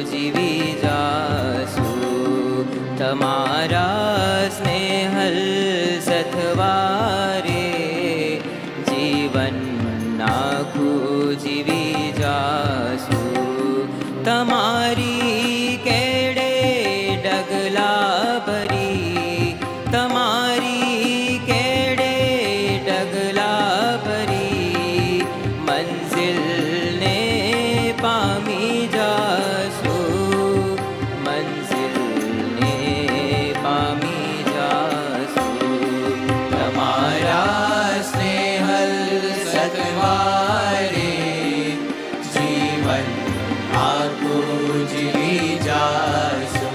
જીવી જાશું તમારા સ્નેહલ સથવારે જીવન નાખું જીવી જાશું તમારી કેડે ડગલા ભરી તમારી કેડે ડગલા ભરી મંઝિલને પામી જાશું મંઝિલને પામી જાશું તમારા સ્નેહલ સતવારે જીવન આખું જીવી જાશું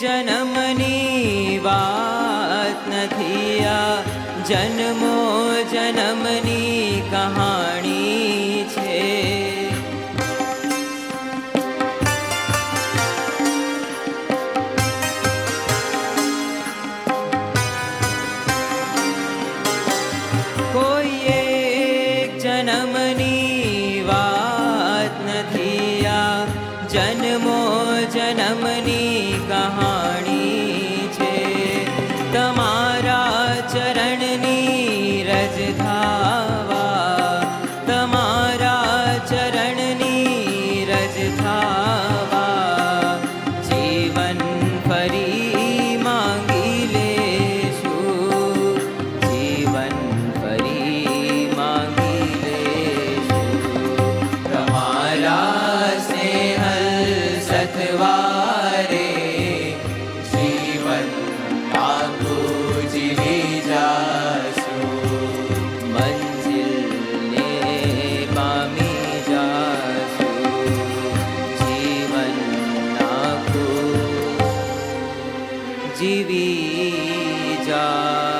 જન્મની વાત નથી આ જન્મો જન્મની કહાણી છે કોઈ એક જન્મની વાત નથી આ જન્મો જન્મની કહાણી છે તમારા ચરણની રજ થાવા તમારા ચરણની રજ થાવા જીવન ફરી માંગી લેશું જીવન ફરી માંગી લેશું તમારા સ્નેહલ સતવારે જીવન આખું જીવી જાશું મંઝિલને પામી જાશું જીવન આખું જીવી જા